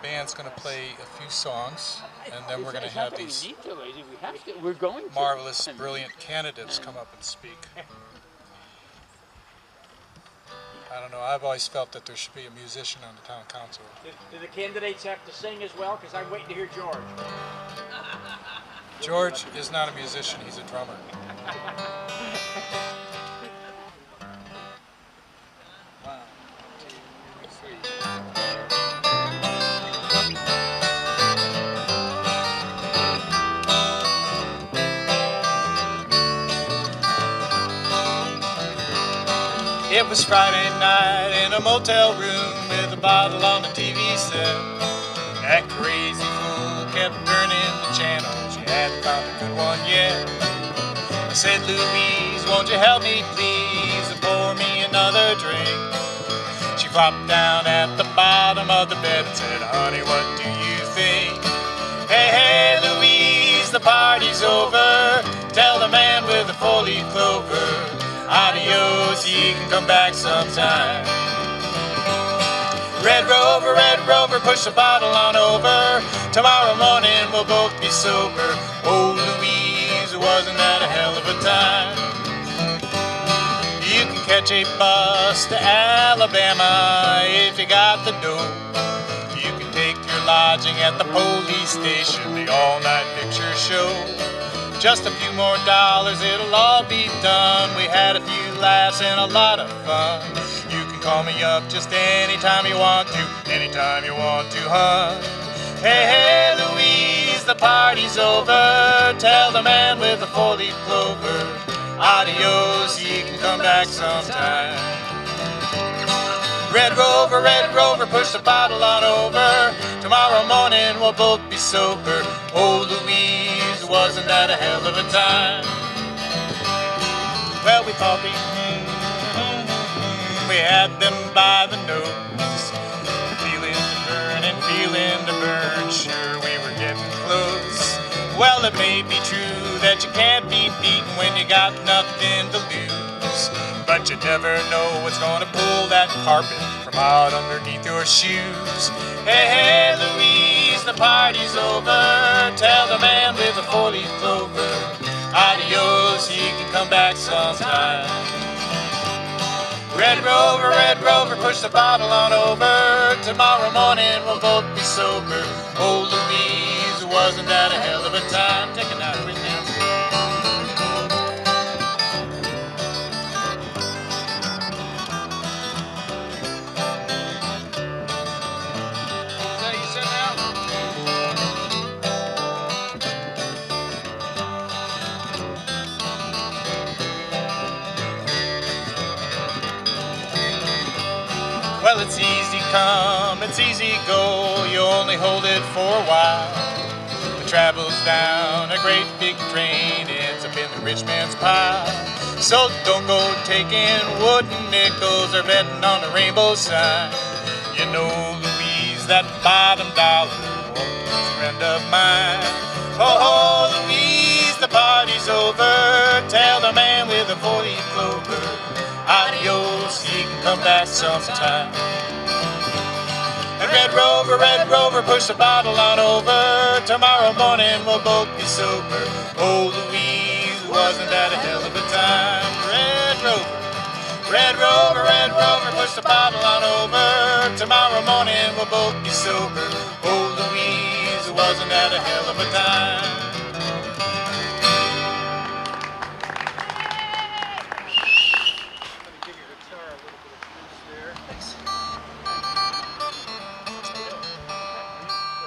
band's going to play a few songs, and then we're going to have these marvelous, brilliant candidates come up and speak. I don't know, I've always felt that there should be a musician on the town council. Do the candidates have to sing as well? Because I'm waiting to hear George. George is not a musician, he's a drummer. It was Friday night in a motel room with a bottle on the TV set. That crazy fool kept turning the channel. She hadn't found a good one yet. I said, Louise, won't you help me please and pour me another drink? She flopped down at the bottom of the bed and said, honey, what do you think? Hey, hey, Louise, the party's over. Tell the man with the four-leaf clover, adios, he can come back sometime. Red Rover, push the bottle on over. Tomorrow morning we'll both be sober. Oh, Louise, wasn't that a hell of a time? You can catch a bus to Alabama if you got the dough. You can take your lodging at the police station, the all-night picture show. Just a few more dollars, it'll all be done. We had a few laughs and a lot of fun. You can call me up just anytime you want to, anytime you want to, hun. Hey, hey, Louise, the party's over. Tell the man with the four-leaf clover, adios, he can come back sometime. Red Rover, push the bottle on over. Tomorrow morning we'll both be sober. Oh, Louise, wasn't that a hell of a time? Well, we thought we had them by the nose. Feeling to burn, sure we were getting close. Well, it may be true that you can't be beaten when you got nothing to lose, but you never know what's gonna pull that carpet from out underneath your shoes. Hey, hey, Louise, the party's over. Tell the man with the four-leaf clover, adios, he can come back sometime. Red Rover, push the bottle on over. Tomorrow morning we'll both be sober. Oh, Louise, wasn't that a hell of a time? Take it out right now. Well, it's easy come, it's easy go. You only hold it for a while. It travels down a great big drain, ends up in the rich man's pile. So don't go taking wooden nickels or betting on the rainbow sign. You know, Louise, that bottom dollar won't be a friend of mine. Oh, Louise, the party's over. Tell the man with the four-leaf clover, adios, he can come back sometime. And Red Rover, push the bottle on over. Tomorrow morning we'll both be sober. Oh, Louise, wasn't that a hell of a time? Red Rover, push the bottle on over. Tomorrow morning we'll both be sober. Oh, Louise, wasn't that a hell of a time?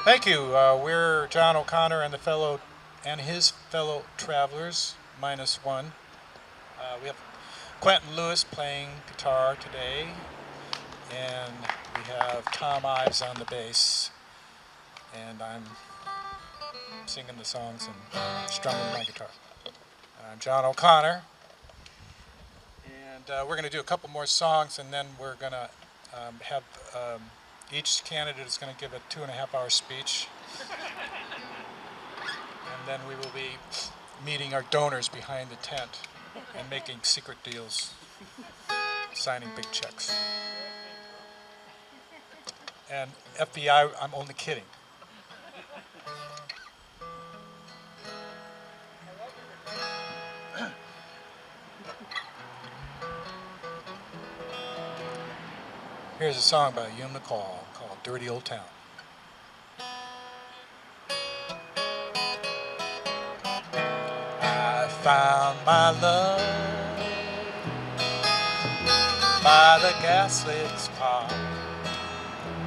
Thank you. We're John O'Connor and his fellow travelers, -1. We have Quentin Lewis playing guitar today, and we have Tom Ives on the bass, and I'm singing the songs and strumming my guitar. I'm John O'Connor, and we're going to do a couple more songs, and then we're going to have each candidate is going to give a 2.5-hour speech, and then we will be meeting our donors behind the tent and making secret deals, signing big checks. And FBI, I'm only kidding. Here's a song by Ewan McCall called Dirty Old Town. I found my love by the gaslit spot.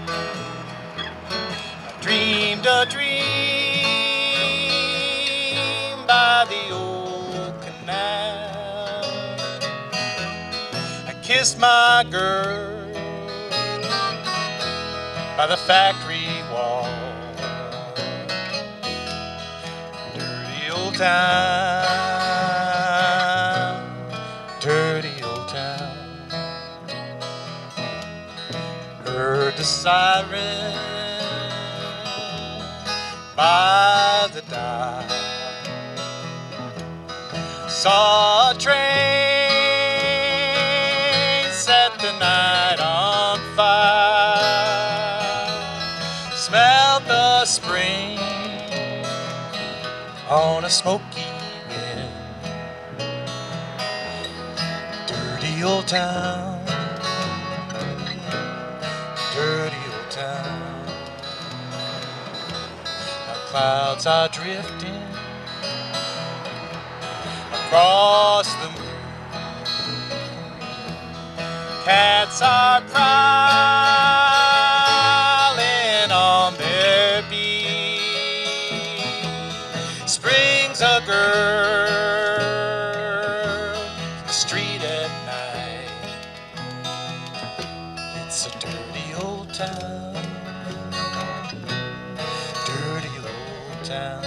I dreamed a dream by the old canal. I kissed my girl by the factory wall. Dirty old town, dirty old town. Heard the siren by the dock. Saw a train set the night on fire. Smelled the spring on a smoky wind. Dirty old town, dirty old town. Now clouds are drifting across the moon. Cats are prowling on their beat. Springs a girl in the street at night. It's a dirty old town, dirty old town.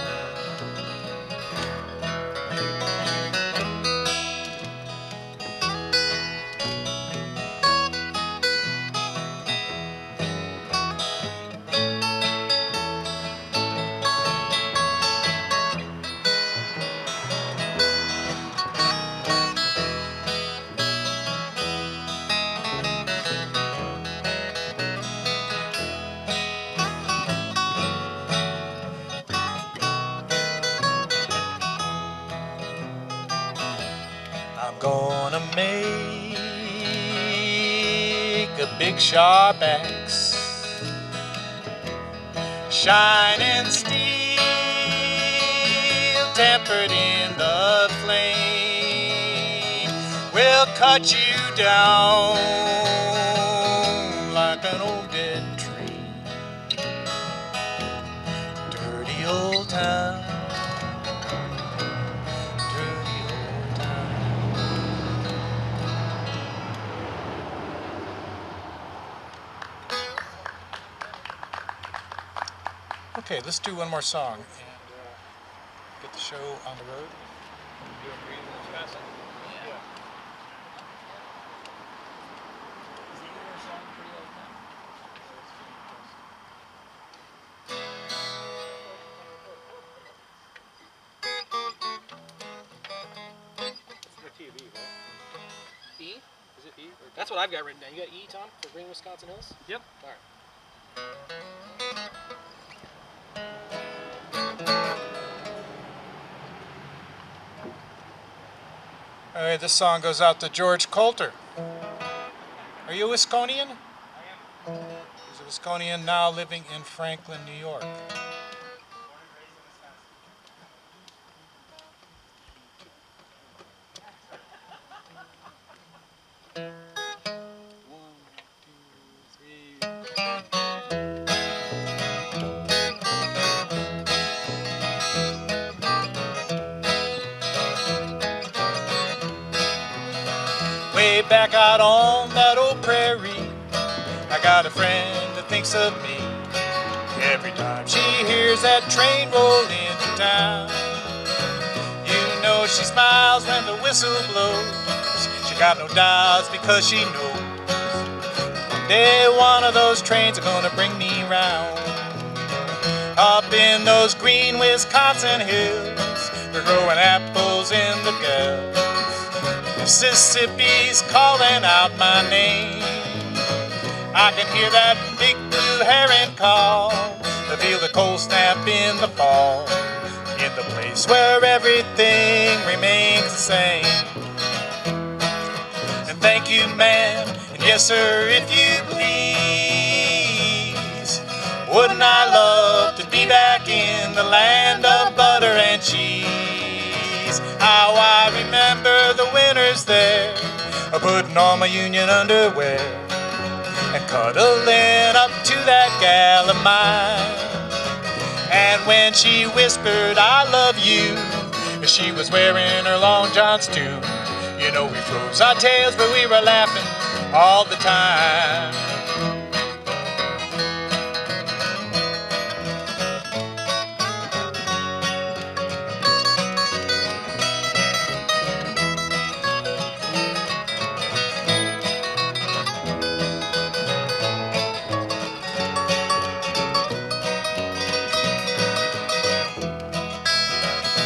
I'm gonna make a big sharp axe, shining steel, tempered in the flame, will cut you down like an old dead tree. Dirty old town, dirty old town. Okay, let's do one more song and get the show on the road. You agree with Wisconsin? Yeah. Is the other song pretty old now? It's the TV, right? E? Is it E? That's what I've got written down. You got E, Tom, for Green Wisconsin Hills? Yep. All right. All right, this song goes out to George Coulter. Are you a Wisconian? I am. He's a Wisconian now living in Franklin, New York. Born and raised in Wisconsin. Way back out on that old prairie, I got a friend that thinks of me every time she hears that train roll into town. You know she smiles when the whistle blows. She got no doubts because she knows one day one of those trains are gonna bring me round. Up in those green Wisconsin hills, we're growing apples in the gulls. Mississippi's calling out my name. I can hear that big blue heron call. I feel the cold snap in the fall, in the place where everything remains the same. And thank you, ma'am, and yes, sir, if you please. Wouldn't I love to be back in the land of butter and cheese? How I remember the winters there, putting on my Union underwear and cuddling up to that gal of mine. And when she whispered, I love you, she was wearing her long johns too. You know, we froze our tails, but we were laughing all the time.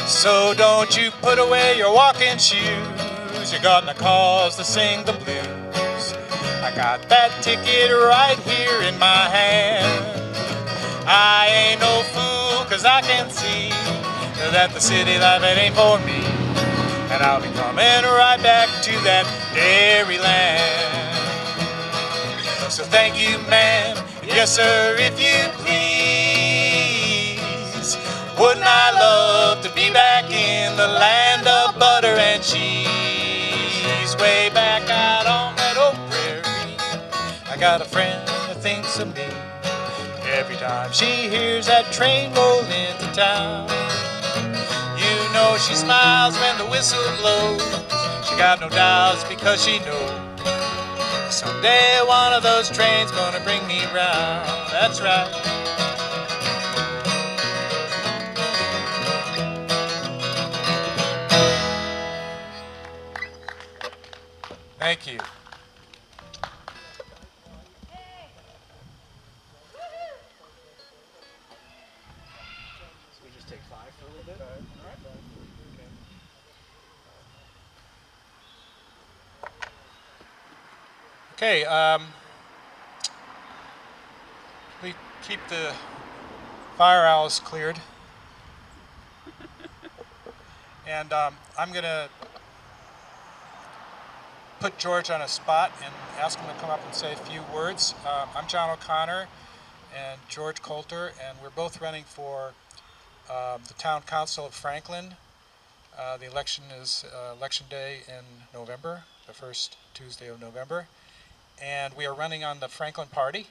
So don't you put away your walking shoes, you're gonna cause to sing the blues. I got that ticket right here in my hand. I ain't no fool, cause I can see that the city life, it ain't for me. And I'll be coming right back to that dairy land. So thank you, ma'am, yes sir, if you please. Wouldn't I love to be back in the land of butter and cheese? Way back out on that old prairie, I got a friend that thinks of me every time she hears that train roll into town. You know she smiles when the whistle blows. She got no doubts because she knows someday one of those trains gonna bring me round. That's right. Thank you. So we just take 5 for a little bit? All right. Okay, we keep the fire owls cleared. And I'm going to put George on a spot and ask him to come up and say a few words. I'm John O'Connor and George Coulter, and we're both running for the Town Council of Franklin. The election is Election Day in November, the first Tuesday of November. And we are running on the Franklin Party.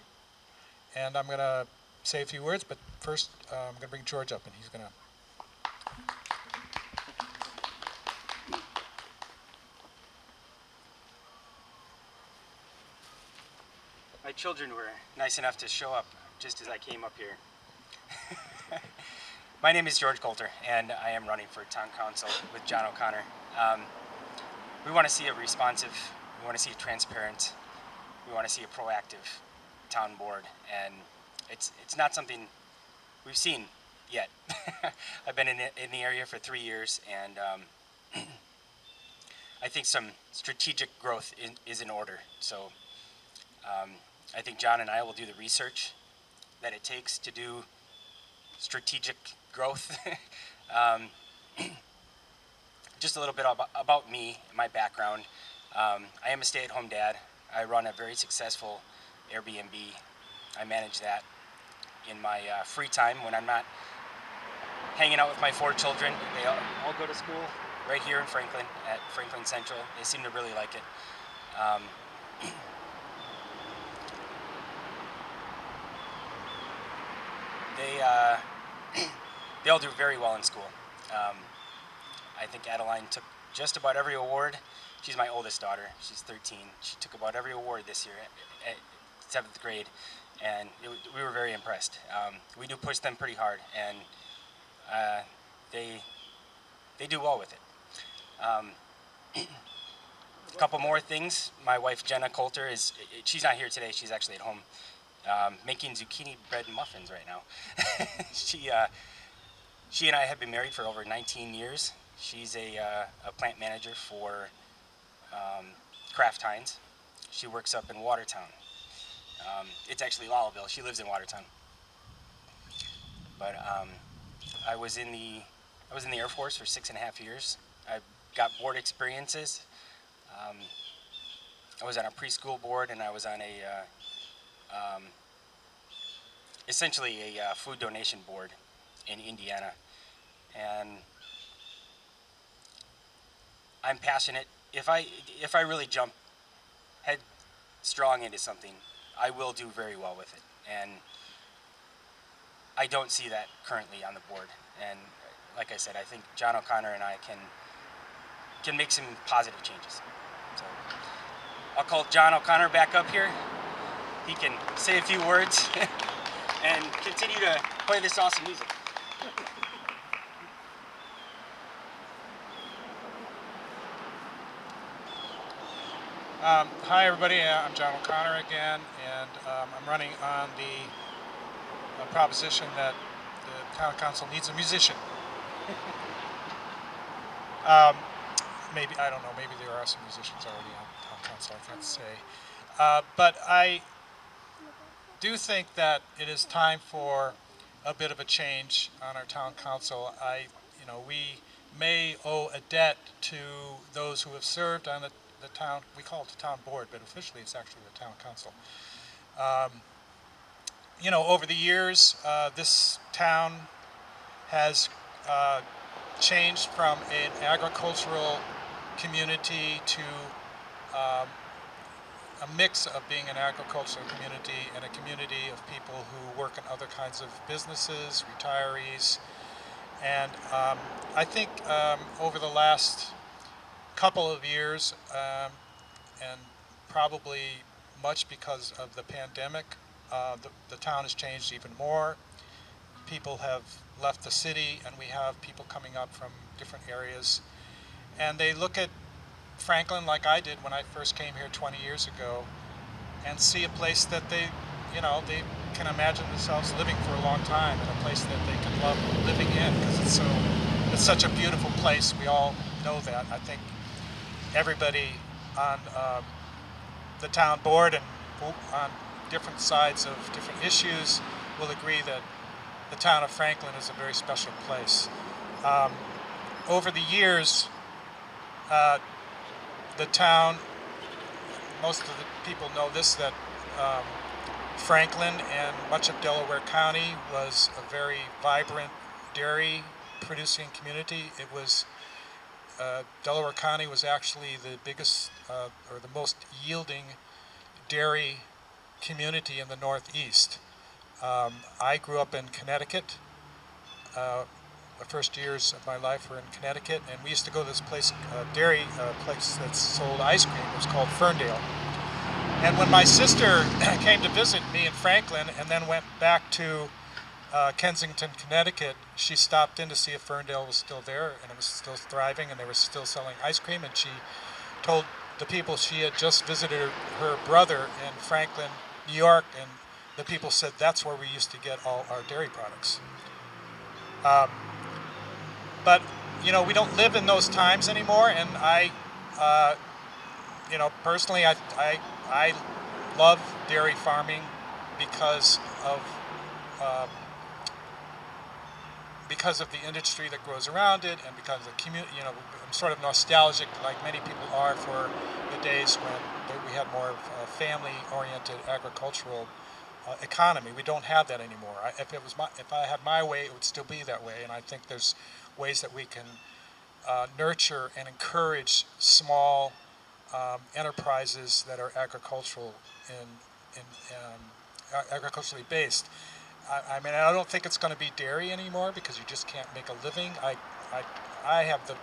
And I'm going to say a few words, but first I'm going to bring George up, and he's going to... My children were nice enough to show up just as I came up here. My name is George Coulter, and I am running for Town Council with John O'Connor. We want to see a responsive, we want to see a transparent, we want to see a proactive town board, and it's not something we've seen yet. I've been in the area for 3 years, and I think some strategic growth is in order. So I think John and I will do the research that it takes to do strategic growth. Just a little bit about me, my background. I am a stay-at-home dad. I run a very successful Airbnb. I manage that in my free time when I'm not hanging out with my 4 children. They all go to school right here in Franklin, at Franklin Central. They seem to really like it. They all do very well in school. I think Adeline took just about every award. She's my oldest daughter. She's 13. She took about every award this year at 7th grade, and we were very impressed. We do push them pretty hard, and they do well with it. A couple more things. My wife Jenna Coulter she's not here today. She's actually at home making zucchini bread muffins right now. She and I have been married for over 19 years. She's a plant manager for Kraft Heinz. She works up in Watertown. It's actually Lawville. She lives in Watertown. But I was in the Air Force for 6.5 years. I got board experiences. I was on a preschool board, and I was on essentially a food donation board in Indiana. And I'm passionate. If I really jump headstrong into something, I will do very well with it. And I don't see that currently on the board. And like I said, I think John O'Connor and I can make some positive changes. So I'll call John O'Connor back up here. He can say a few words and continue to play this awesome music. Hi everybody, I'm John O'Connor again, and I'm running on the proposition that the town council needs a musician. Maybe, I don't know, maybe there are some musicians already on town council, I can't say. But I do think that it is time for a bit of a change on our town council. We may owe a debt to those who have served on the town, we call it the town board, but officially it's actually the town council. Over the years, this town has changed from an agricultural community to a mix of being an agricultural community and a community of people who work in other kinds of businesses, retirees. And I think over the last couple of years, and probably much because of the pandemic, the town has changed even more. People have left the city, and we have people coming up from different areas, and they look at Franklin like I did when I first came here 20 years ago, and see a place that they can imagine themselves living for a long time, and a place that they can love living in, because it's such a beautiful place. We all know that. I think everybody on the town board and on different sides of different issues will agree that the town of Franklin is a very special place. Over the years, the town, most of the people know this, that Franklin and much of Delaware County was a very vibrant dairy producing community. It was Delaware County was actually the biggest or the most yielding dairy community in the Northeast. I grew up in Connecticut. The first years of my life were in Connecticut, and we used to go to this place, dairy place that sold ice cream. It was called Ferndale. And when my sister came to visit me in Franklin and then went back to Kensington, Connecticut, she stopped in to see if Ferndale was still there and it was still thriving and they were still selling ice cream, and she told the people she had just visited her brother in Franklin, New York, and the people said that's where we used to get all our dairy products. But we don't live in those times anymore, and I personally I love dairy farming because of the industry that grows around it, and because of the community. I'm sort of nostalgic, like many people are, for the days when we had more of a family-oriented agricultural economy. We don't have that anymore. If I had my way, it would still be that way, and I think there's ways that we can nurture and encourage small enterprises that are agriculturally based. I don't think it's going to be dairy anymore, because you just can't make a living. I have the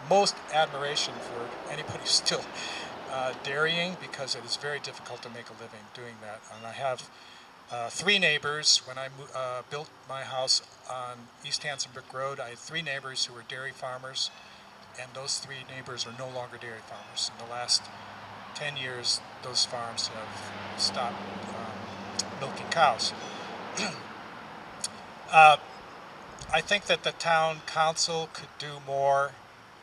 most admiration for anybody who's still dairying, because it is very difficult to make a living doing that. And I have 3 neighbors. When I built my house on East Hanson Brick Road, I had 3 neighbors who were dairy farmers, and those 3 neighbors are no longer dairy farmers. In the last 10 years, those farms have stopped milking cows. I think that the town council could do more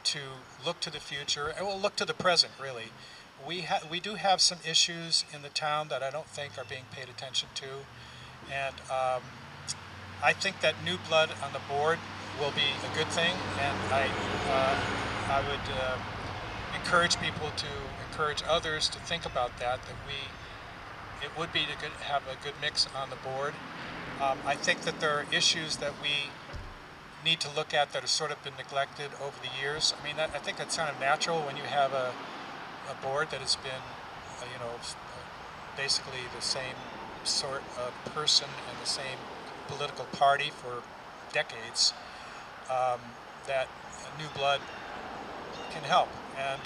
to look to the future, and we'll look to the present, really, we do have some issues in the town that I don't think are being paid attention to, and I think that new blood on the board will be a good thing, and I would encourage people to encourage others to think about that. It would be to have a good mix on the board. I think that there are issues that we need to look at that have sort of been neglected over the years. I mean, I think that's kind of natural when you have a board that has been, basically the same sort of person and the same political party for decades, that new blood can help. And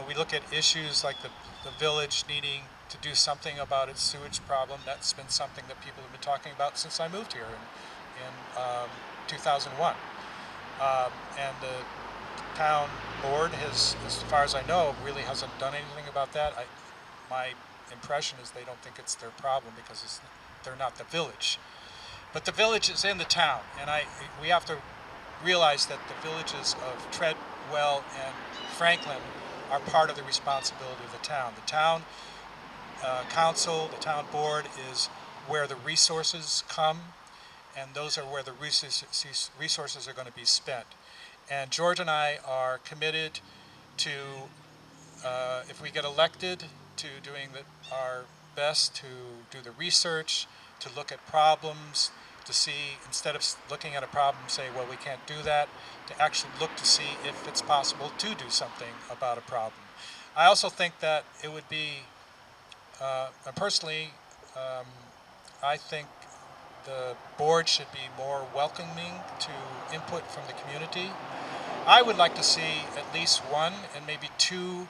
we look at issues like the village needing to do something about its sewage problem. That's been something that people have been talking about since I moved here in 2001. And the town board has, as far as I know, really hasn't done anything about that. My impression is they don't think it's their problem because they're not the village. But the village is in the town, and we have to realize that the villages of Treadwell and Franklin are part of the responsibility of the town. The town council, the town board is where the resources come, and those are where the resources are going to be spent. And George and I are committed to, if we get elected, to doing our best to do the research, to look at problems, to see, instead of looking at a problem and say, well, we can't do that, to actually look to see if it's possible to do something about a problem. I also think that it would be, personally, I think the board should be more welcoming to input from the community. I would like to see at least one and maybe two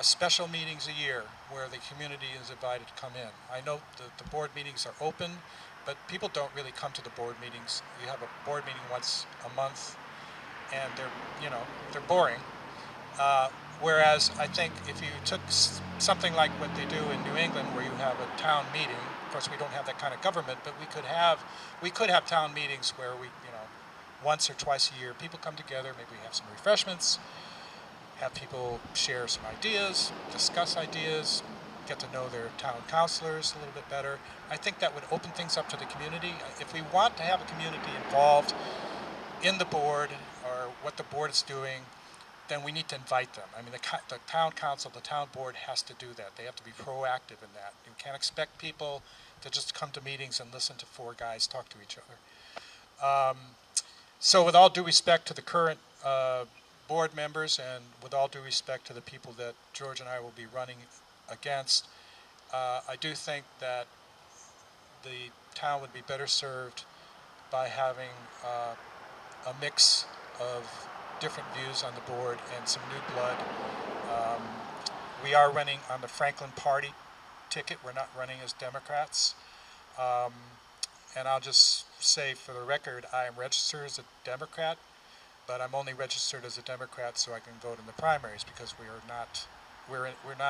special meetings a year where the community is invited to come in. I know the board meetings are open, but people don't really come to the board meetings. You have a board meeting once a month, and they're boring. Whereas I think if you took something like what they do in New England, where you have a town meeting, of course we don't have that kind of government, but we could have town meetings where once or twice a year, people come together, maybe we have some refreshments, have people share some ideas, discuss ideas, get to know their town councilors a little bit better. I think that would open things up to the community. If we want to have a community involved in the board or what the board is doing, then we need to invite them. I mean, the town council, the town board has to do that. They have to be proactive in that. You can't expect people to just come to meetings and listen to four guys talk to each other. So with all due respect to the current board members and with all due respect to the people that George and I will be running against, I do think that the town would be better served by having a mix of different views on the board and some new blood. We are running on the Franklin Party ticket. We're not running as Democrats. And I'll just say for the record, I am registered as a Democrat, but I'm only registered as a Democrat so I can vote in the primaries because we're not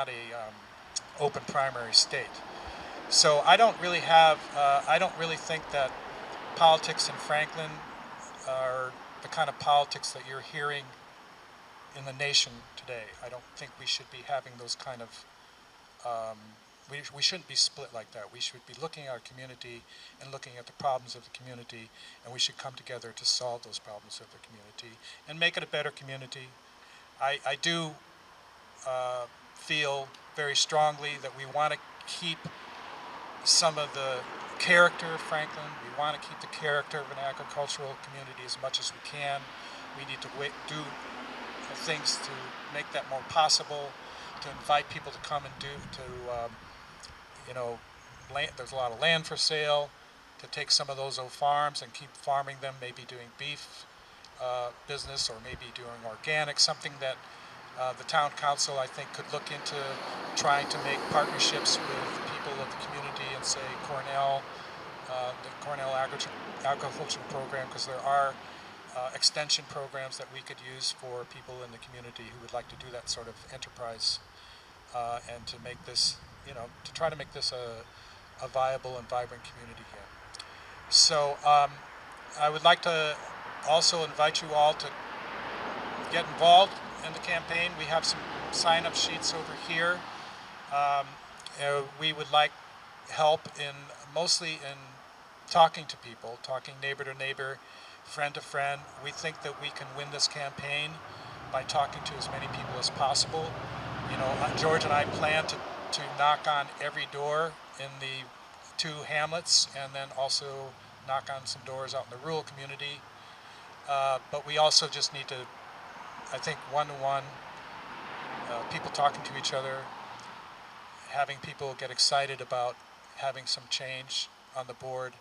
a open primary state. So I don't really think that politics in Franklin are the kind of politics that you're hearing in the nation today. I don't think we should be having those kind of, we shouldn't be split like that. We should be looking at our community and looking at the problems of the community, and we should come together to solve those problems of the community and make it a better community. I do feel very strongly that we want to keep some of the character of Franklin. We want to keep the character of an agricultural community as much as we can. We need to do things to make that more possible, to invite people to come and there's a lot of land for sale, to take some of those old farms and keep farming them, maybe doing beef business or maybe doing organic, something that the town council, I think, could look into trying to make partnerships with people of the community and say Cornell, the Cornell agriculture program, because there are extension programs that we could use for people in the community who would like to do that sort of enterprise and to make this, to try to make this a viable and vibrant community here. So I would like to also invite you all to get involved in the campaign. We have some sign-up sheets over here. We would like help in mostly in talking to people, talking neighbor to neighbor, friend to friend. We think that we can win this campaign by talking to as many people as possible. You know, George and I plan to knock on every door in the 2 hamlets, and then also knock on some doors out in the rural community. But we also just need to, I think, one-to-one, people talking to each other, having people get excited about having some change on the board,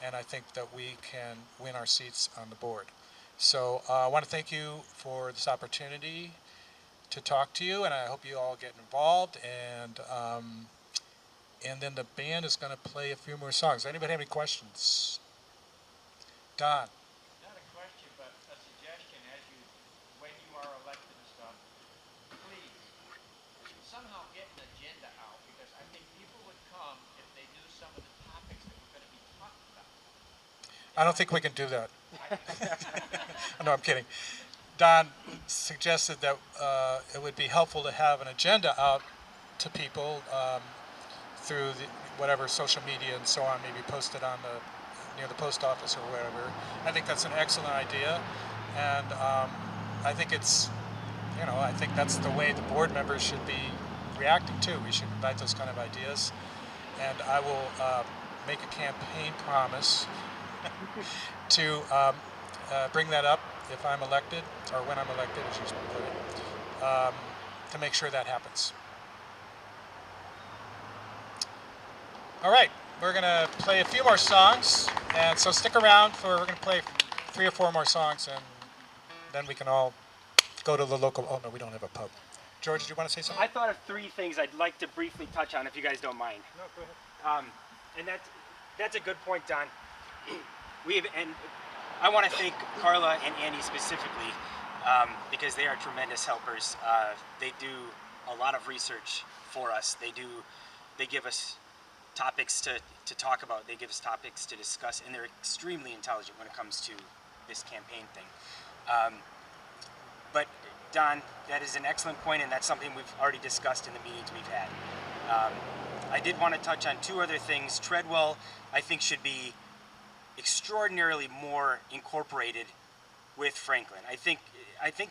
and I think that we can win our seats on the board. So I want to thank you for this opportunity to talk to you, and I hope you all get involved. And then the band is going to play a few more songs. Anybody have any questions? Don. Not a question, but a suggestion when you are elected and stuff, please somehow get an agenda out, because I think people would come if they knew some of the topics that we're going to be talking about. I don't think we can do that. No, I'm kidding. Don suggested that it would be helpful to have an agenda out to people through whatever social media and so on, maybe posted on near the post office or wherever. I think that's an excellent idea, and I think it's, I think that's the way the board members should be reacting too. We should invite those kind of ideas, and I will make a campaign promise to bring that up if I'm elected, or when I'm elected, as you put it, to make sure that happens. All right, we're going to play a few more songs, and so stick around we're going to play 3 or 4 more songs, and then we can all go to the local, oh no, we don't have a pub. George, do you want to say something? I thought of 3 things I'd like to briefly touch on, if you guys don't mind. No, go ahead. And that's a good point, Don. And I want to thank Carla and Andy specifically, because they are tremendous helpers. They do a lot of research for us. They give us topics to talk about. They give us topics to discuss, and they're extremely intelligent when it comes to this campaign thing. But Don, that is an excellent point, and that's something we've already discussed in the meetings we've had. I did want to touch on 2 other things. Treadwell, I think, should be extraordinarily more incorporated with Franklin. I think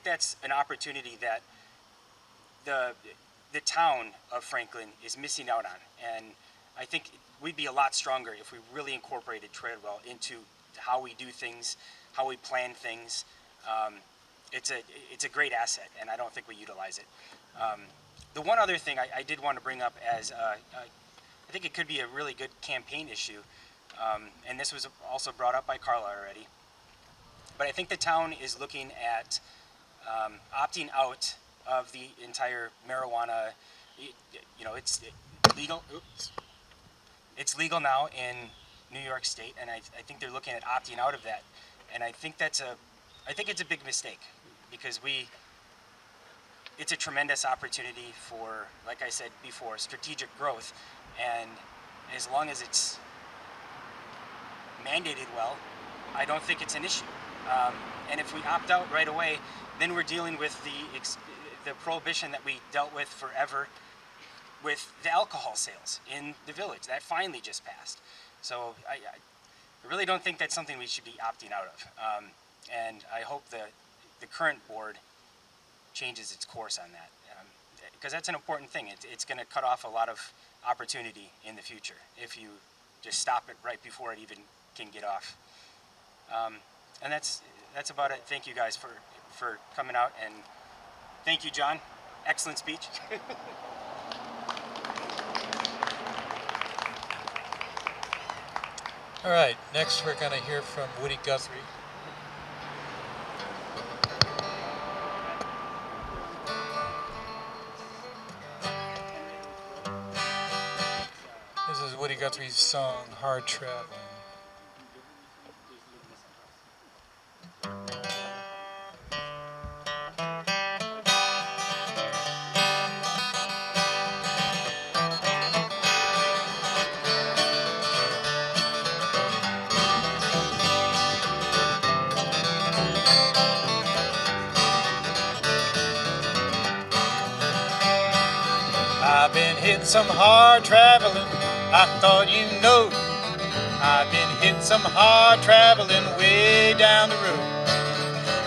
that's an opportunity that the town of Franklin is missing out on, and I think we'd be a lot stronger if we really incorporated Treadwell into how we do things, how we plan things. It's a great asset, and I don't think we utilize it. The one other thing I did want to bring up as I think it could be a really good campaign issue, and this was also brought up by Carla already, but I think the town is looking at opting out of the entire marijuana. It's legal. Oops. It's legal now in New York State, and I think they're looking at opting out of that. And I think it's a big mistake, because it's a tremendous opportunity for, like I said before, strategic growth. And as long as it's mandated well, I don't think it's an issue. And if we opt out right away, then we're dealing with the prohibition that we dealt with forever with the alcohol sales in the village. That finally just passed. So I really don't think that's something we should be opting out of. And I hope the current board changes its course on that, because that's an important thing. It's going to cut off a lot of opportunity in the future if you just stop it right before it even can get off. And that's about it. Thank you guys for coming out, and thank you, John. Excellent speech. All right, next we're going to hear from Woody Guthrie. This is Woody Guthrie's song, Hard Traveling. hitting some hard traveling, I thought you know. I've been hitting some hard traveling way down the road.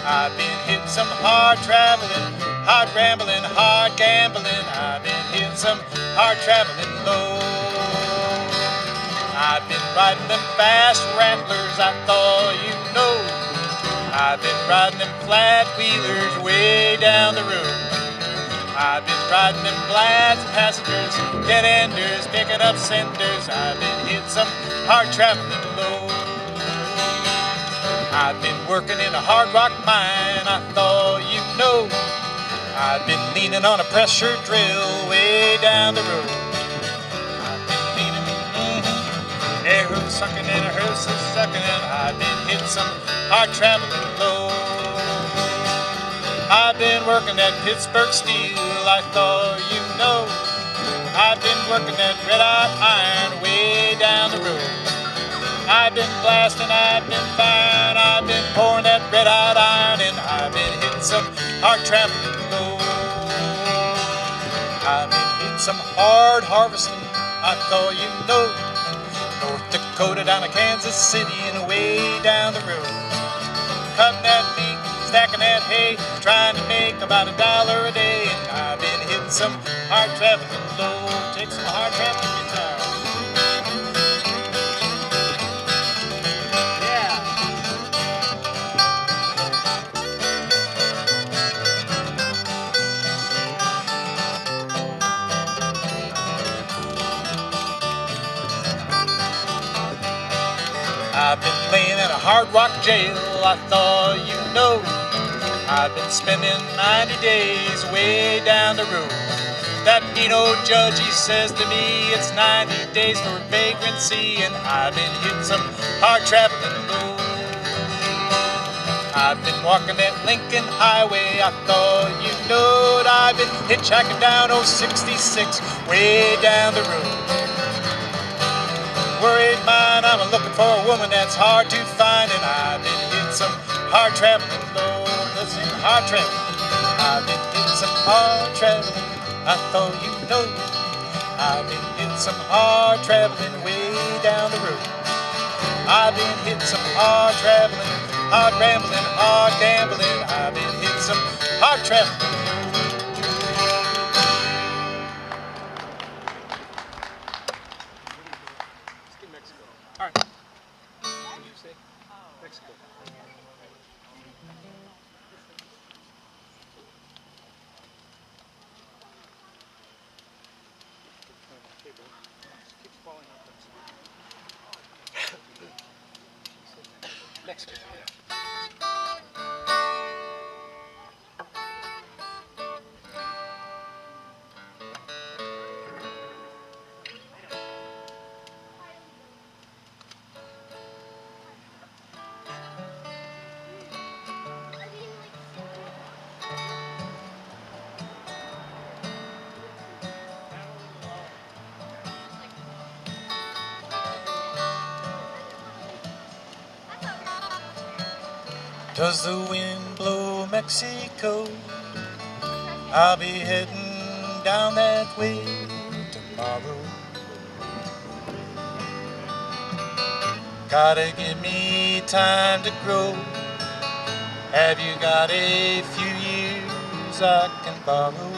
I've been hitting some hard traveling, hard rambling, hard gambling. I've been hitting some hard traveling low. I've been riding them fast rattlers, I thought you know. I've been riding them flat wheelers way down the road. I've been riding them glad passengers, dead enders, picking up senders. I've been hitting some hard traveling low. I've been working in a hard rock mine, I thought you know. I've been leaning on a pressure drill way down the road. I've been leaning, air hoof sucking and a hearse is sucking, and I've been hitting some hard traveling low. I've been working that Pittsburgh steel, I thought you know. I've been working that red-hot iron way down the road. I've been blasting, I've been firing, I've been pouring that red-hot iron, and I've been hitting some hard traveling low. I've been hitting some hard harvesting, I thought you know. North Dakota down to Kansas City and way down the road. Cutting that meat, stacking that hay, trying to make about $1 a day, and I've been hitting some hard traveling low. Take some hard traveling guitar. I've been laying in a hard rock jail, I thought you know. I've been spending 90 days way down the road. That Pino judge, he says to me, it's 90 days for vagrancy, and I've been hitting some hard traveling low. I've been walking that Lincoln Highway, I thought you knowed. I've been hitchhiking down 066 way down the road. Worried mind, I'm looking for a woman that's hard to find, and I've been hitting some hard traveling low. Listen, hard traveling. I've been hitting some hard traveling, I thought you know. I've been hitting some hard traveling way down the road. I've been hitting some hard traveling, hard rambling, hard gambling. I've been hitting some hard traveling. All right. What did you say? Mexico. Mexico. Does the wind blow Mexico? I'll be heading down that way tomorrow. Gotta give me time to grow. Have you got a few years I can borrow?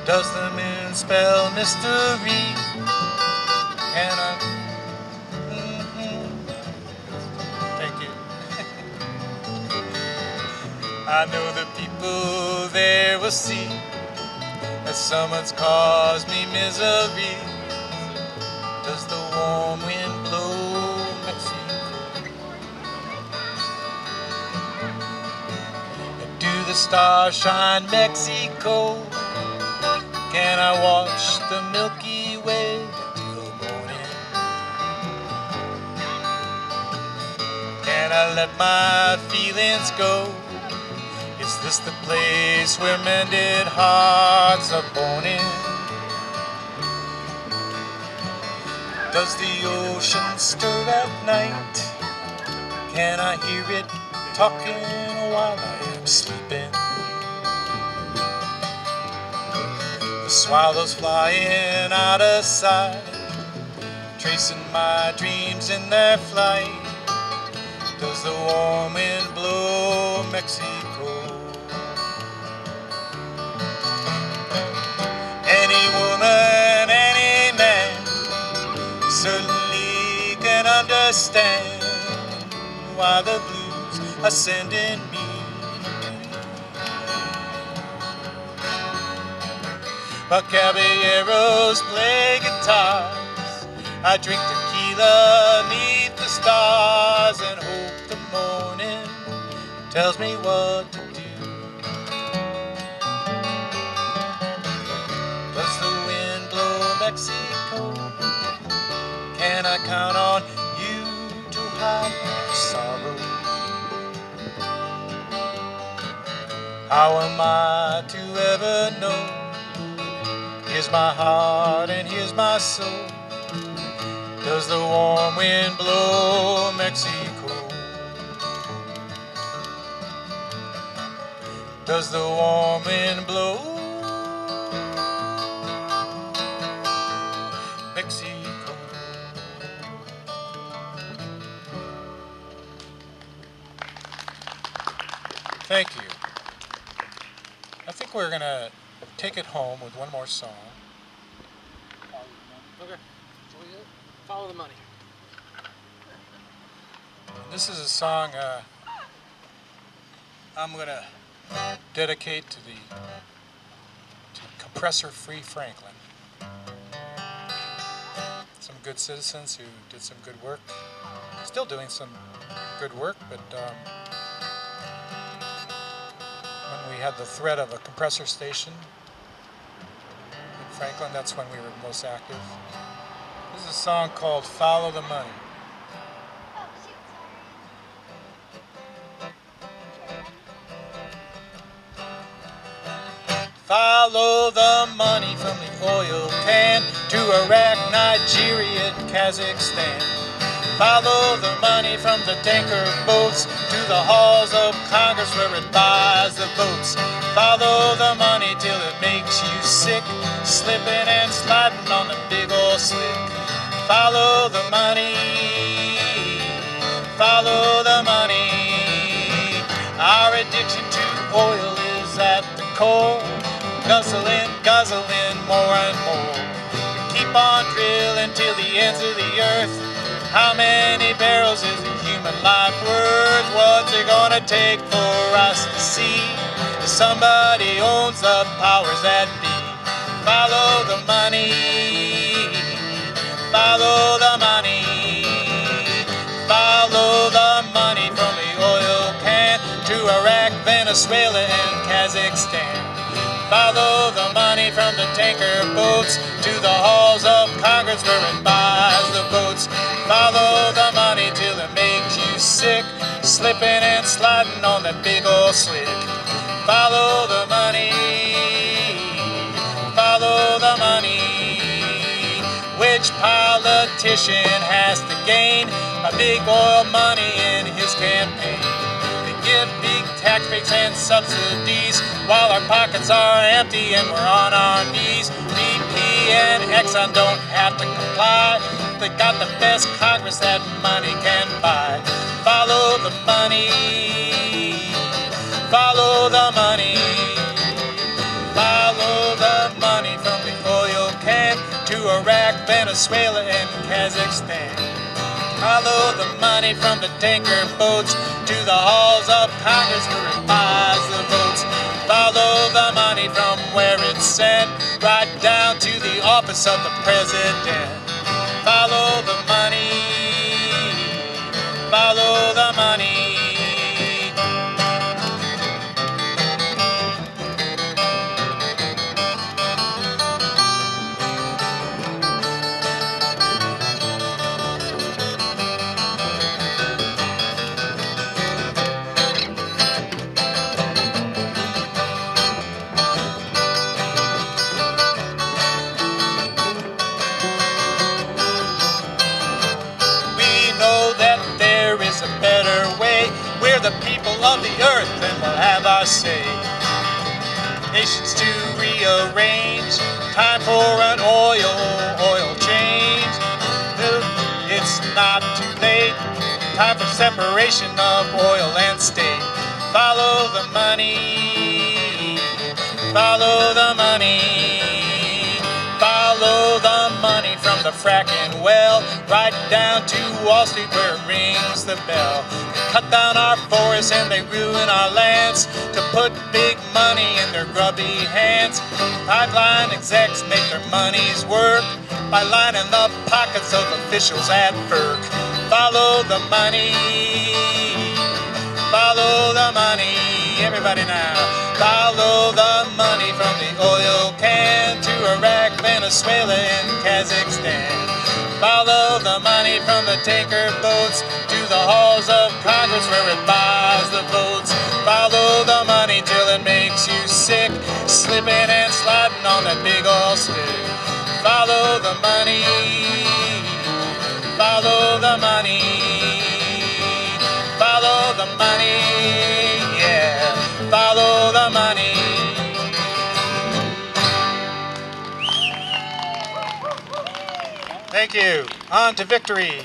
Does the moon spell mystery? Can I? Thank you. I know the people there will see that someone's caused me misery. Does the warm wind blow Mexico? And do the stars shine Mexico? Can I watch the Milky Way till morning? Can I let my feelings go? Is this the place where mended hearts are born in? Does the ocean stir at night? Can I hear it talking while I am sleeping? swallows flying out of sight, tracing my dreams in their flight. Does the warm wind blow Mexico? Any woman, any man certainly can understand why the blues are sending me. But caballeros play guitars, I drink tequila neath the stars and hope the morning tells me what to do. Does the wind blow Mexico? Can I count on you to hide my sorrow? How am I to ever know? Here's my heart and here's my soul. Does the warm wind blow Mexico? Does the warm wind blow Mexico? Thank you. I think we're going to take it home with one more song. Okay. Follow the money. This is a song I'm going to dedicate to compressor-free Franklin. Some good citizens who did some good work. Still doing some good work, but when we had the threat of a compressor station in Franklin, that's when we were most active. This is a song called Follow the Money. Follow the money from the oil can to Iraq, Nigeria, Kazakhstan. Follow the money from the tanker boats to the halls of Congress where it buys the votes. Follow the money till it makes you sick, slipping and sliding on the big old slick. Follow the money, follow the money. Our addiction to oil is at the core, guzzling, guzzling more and more. We keep on drilling till the ends of the earth. How many barrels is a human life worth? What's it gonna take for us to see if somebody owns the powers that be? Follow the money, follow the money, follow the money from the oil can to Iraq, Venezuela, and Kazakhstan. Follow the money from the tanker boats to the halls of Congress where it buys the votes. Follow the money till it makes you sick, slipping and sliding on that big old slick. Follow the money, follow the money. Which politician has to gain a big oil money in his campaign? Give big tax breaks and subsidies while our pockets are empty and we're on our knees. BP and Exxon don't have to comply. They got the best Congress that money can buy. Follow the money, follow the money, follow the money from the oil can to Iraq, Venezuela, and Kazakhstan. Follow the money from the tanker boats to the halls of Congress where it buys the votes. Follow the money from where it's sent right down to the office of the president. Follow the money, follow the money. A better way. We're the people of the earth and we'll have our say. Nations to rearrange, Time for an oil change. It's not too late. Time for separation of oil and state. Follow the money. Follow the money. Follow the money from the fracking well, right down to Wall Street where it rings the bell. They cut down our forests and they ruin our lands to put big money in their grubby hands. Pipeline execs make their money's work by lining the pockets of officials at FERC. Follow the money. Follow the money. Everybody now. Follow the money from the oil can to Iraq, Venezuela, and Kazakhstan. Follow the money from the tanker boats to the halls of Congress where it buys the votes. Follow the money till it makes you sick, slipping and sliding on that big oil stick. Follow the money. Follow the money. Follow the money. Yeah. Follow the money. Thank you. On to victory.